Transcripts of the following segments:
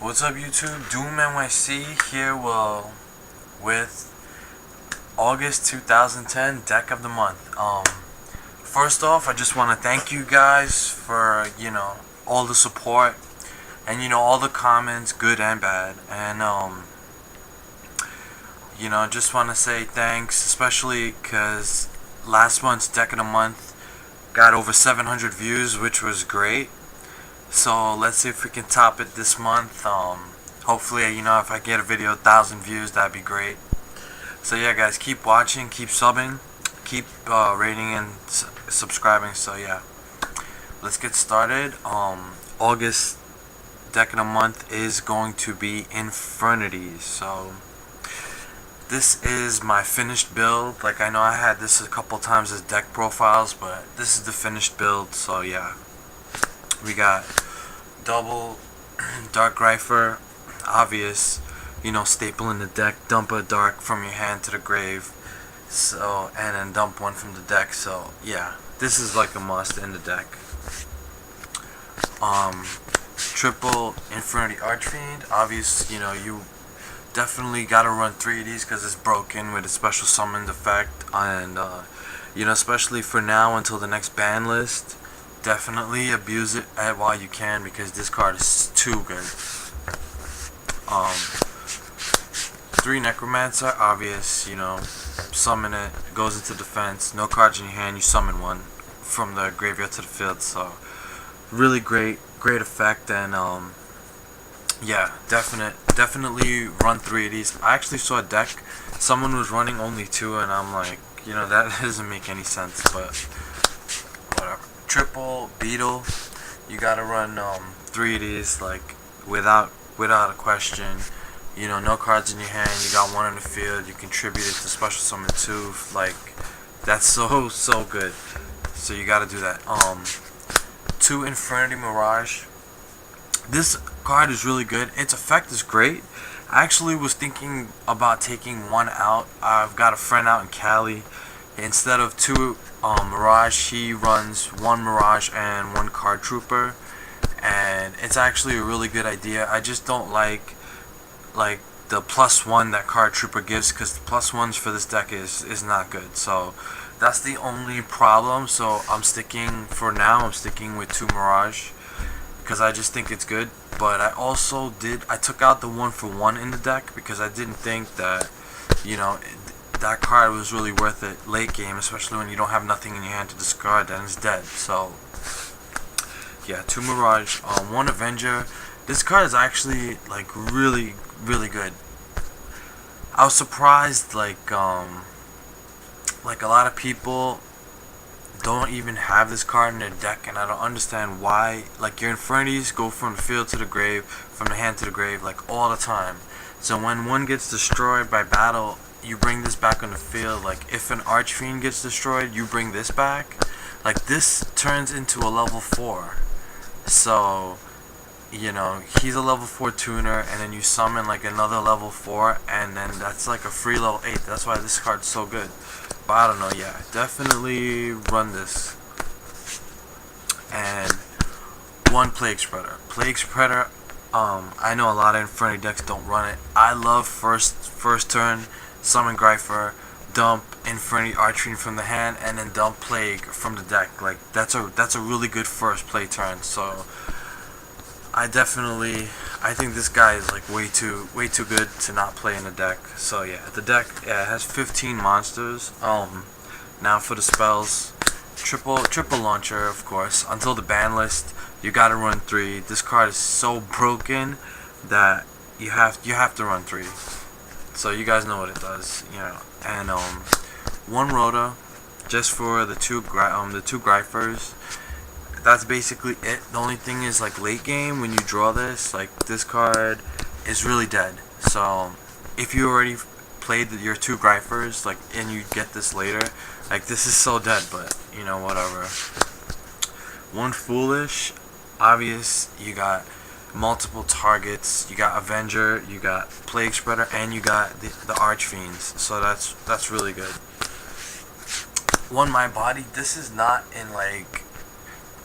What's up, YouTube? Doomnyc here with August 2010 deck of the month. First off, I just want to thank you guys for all the support and all the comments, good and bad, and just want to say thanks, especially because last month's deck of the month got over 700 views, which was great. So let's see if we can top it this month. Hopefully, if I get a video 1,000 views, that'd be great. So yeah, guys, keep watching, keep subbing, keep rating and subscribing. So yeah, let's get started. August deck of the month is going to be Infernities. So this is my finished build. Like, I know I had this a couple times as deck profiles, but this is the finished build. So yeah. We got double Dark Grypher, obvious, staple in the deck, dump a dark from your hand to the grave, so, and then dump one from the deck. So yeah, this is like a must in the deck. Triple Infernities Archfiend, obvious, you definitely gotta run 3 of these because it's broken with a special summoned effect, and especially for now until the next ban list. Definitely abuse it while you can because this card is too good. 3 Necromancer, obvious, summon it, goes into defense, no cards in your hand, you summon one from the graveyard to the field. So really great effect, and yeah, definitely run 3 of these. I actually saw a deck, someone was running only 2, and I'm like, that doesn't make any sense, but whatever. Triple Beetle, you gotta run 3 of these, like, without a question. No cards in your hand, you got 1 in the field, you contribute it to special summon 2, like, that's so good. So you gotta do that. 2 Infinity Mirage. This card is really good. Its effect is great. I actually was thinking about taking 1 out. I've got a friend out in Cali. Instead of 2 Mirage, he runs 1 Mirage and 1 Card Trooper, and it's actually a really good idea. I just don't like the +1 that Card Trooper gives, because the +1s for this deck is not good. So that's the only problem. So I'm sticking with 2 Mirage because I just think it's good. But I also took out the 1-for-1 in the deck because I didn't think that that card was really worth it late game, especially when you don't have nothing in your hand to discard, then it's dead. So yeah, 2 Mirage, 1 Avenger. This card is actually like really good. I was surprised, like a lot of people don't even have this card in their deck, and I don't understand why. Like, your Infernities go from the field to the grave, from the hand to the grave, like, all the time. So when one gets destroyed by battle, you bring this back on the field. Like, if an Archfiend gets destroyed, you bring this back. Like, this turns into a level 4. So, he's a level 4 tuner, and then you summon like another level 4, and then that's like a free level 8. That's why this card's so good. But I don't know, yeah, definitely run this. And 1 Plague Spreader. Plague Spreader, I know a lot of Infernities decks don't run it. I love first turn, summon Grypher, dump Infernities Archfiend from the hand, and then dump Plague from the deck. Like, that's a really good first play turn. So I think this guy is like way too good to not play in the deck. So yeah, the deck, yeah, it has 15 monsters. Now for the spells, triple launcher, of course. Until the ban list, you gotta run 3. This card is so broken that you have to run 3. So you guys know what it does, And 1 Rhoda, just for the two Gryphers. That's basically it. The only thing is, like, late game when you draw this, like, this card is really dead. So if you already played your 2 Gryphers, like, and you get this later, like, this is so dead. But whatever. 1 Foolish, obvious. You got multiple targets. You got Avenger, you got Plague Spreader, and you got the Archfiends. So that's really good. 1 My Body. This is not in like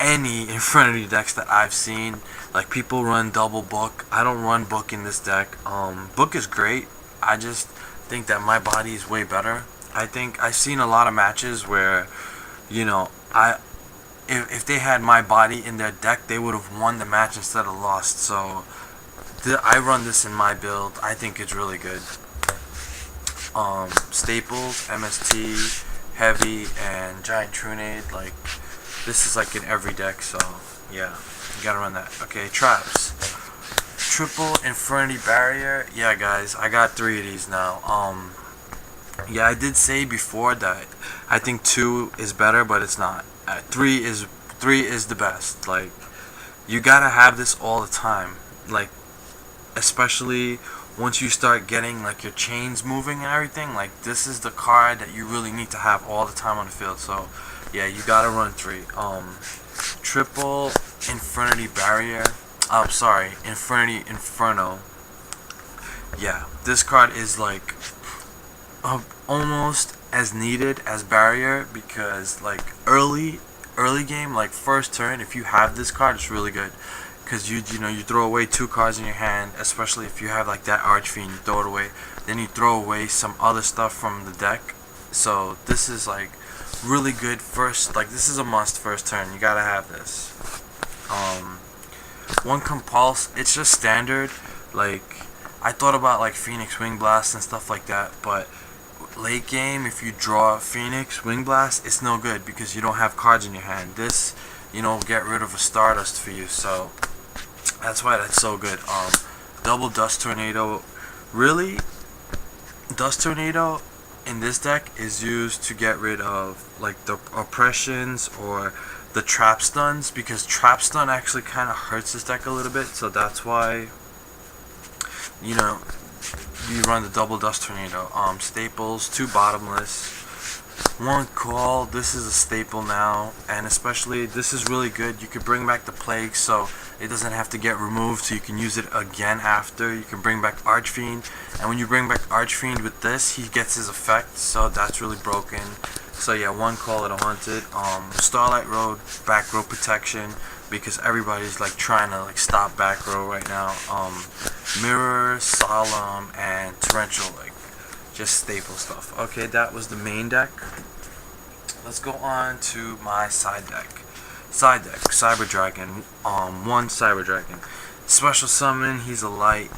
any Infinity decks that I've seen. Like, people run double book. I don't run book in this deck. Book is great. I just think that my body is way better. I think I've seen a lot of matches where, you know, if they had my body in their deck, they would have won the match instead of lost. So I run this in my build. I think it's really good. Staples, MST, Heavy, and Giant Trunade. Like, this is like in every deck. So yeah, you gotta run that. Okay, traps. Triple Infernity Barrier. Yeah, guys, I got 3 of these now. Yeah, I did say before that I think 2 is better, but it's not. 3 is the best. Like, you gotta have this all the time. Like, especially once you start getting like your chains moving and everything. Like, this is the card that you really need to have all the time on the field. So yeah, you gotta run 3. Triple Infernity Barrier. Sorry, Infernity Inferno. Yeah, this card is like almost as needed as Barrier, because like early game, like first turn, if you have this card, it's really good, because you throw away 2 cards in your hand, especially if you have like that Archfiend, you throw it away, then you throw away some other stuff from the deck. So this is like really good first, like this is a must first turn. You gotta have this. One Compulse, it's just standard. Like, I thought about like Phoenix Wing Blast and stuff like that, but late game, if you draw Phoenix Wing Blast, it's no good because you don't have cards in your hand. This, get rid of a Stardust for you, so that's why that's so good. Double Dust Tornado. Really, Dust Tornado in this deck is used to get rid of like the oppressions or the trap stuns, because trap stun actually kind of hurts this deck a little bit. So that's why you run the double Dust Tornado. Staples, 2 bottomless, 1 call. This is a staple now, and especially this is really good. You could bring back the Plague, so it doesn't have to get removed, so you can use it again after. You can bring back Archfiend, and when you bring back Archfiend with this, he gets his effect, so that's really broken. So yeah, 1 call at a haunted. Starlight Road, back row protection, because everybody's like trying to like stop back row right now. Mirror, Solemn, and Torrential, like just staple stuff. Okay, that was the main deck. Let's go on to my side deck. Side deck, Cyber Dragon. 1 Cyber Dragon. Special summon, he's a light,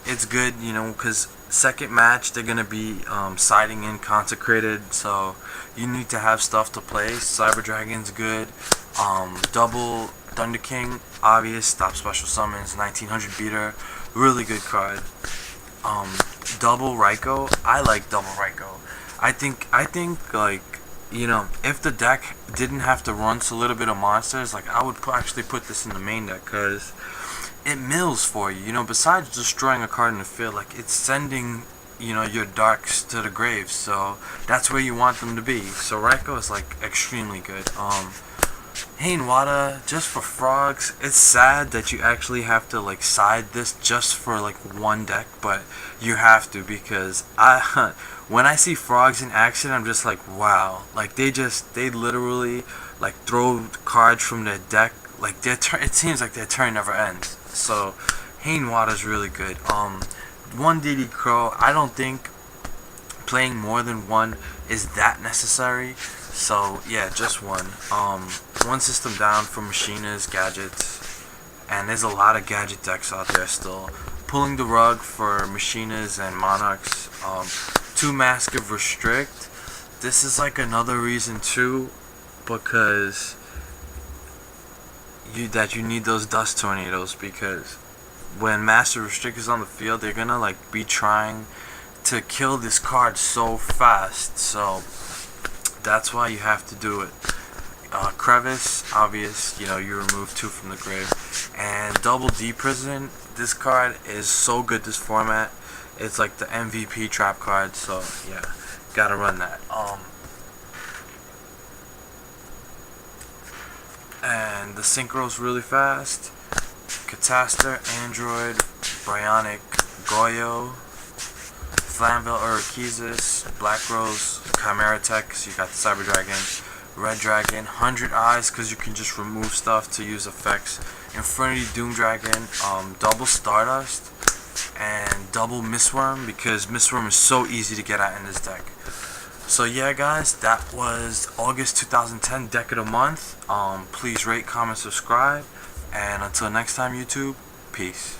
it's good, because second match they're gonna be siding in Consecrated, so you need to have stuff to play. Cyber Dragon's good. Double Thunder King, obvious, stop special summons, 1900 beater, really good card. Double Raikou, I like double Raikou. I think like, if the deck didn't have to run a little bit of monsters, like I would actually put this in the main deck, because it mills for you. Besides destroying a card in the field, like it's sending, your darks to the grave. So that's where you want them to be. So Raikou is like extremely good. Hain Wada, just for frogs. It's sad that you actually have to like side this just for like 1 deck, but you have to, because when I see frogs in action, I'm just like, wow. Like they literally like throw cards from their deck. Like it seems like their turn never ends. So Hain Wada is really good. 1 DD Crow, I don't think playing more than 1 is that necessary. So yeah, just 1. 1 system down for Machina's gadgets, and there's a lot of gadget decks out there still. Pulling the rug for Machina's and Monarchs. 2 Massive Restrict. This is like another reason too, because you need those Dust Tornadoes, because when Master Restrict is on the field, they're gonna like be trying to kill this card so fast. So that's why you have to do it. Crevice, obvious, you remove 2 from the grave. And Double D Prison, this card is so good this format. It's like the MVP trap card, so yeah, gotta run that. And the synchro's really fast. Catastor, Android, Bionic, Goyo, Flamvell Urquizus, Black Rose, Chimera Tech, so you got the Cyber Dragon, Red Dragon, 100 Eyes because you can just remove stuff to use effects. Infinity Doom Dragon, double Stardust, and double Mistworm because Mistworm is so easy to get at in this deck. So yeah guys, that was August 2010 deck of the month. Please rate, comment, subscribe, and until next time YouTube, peace.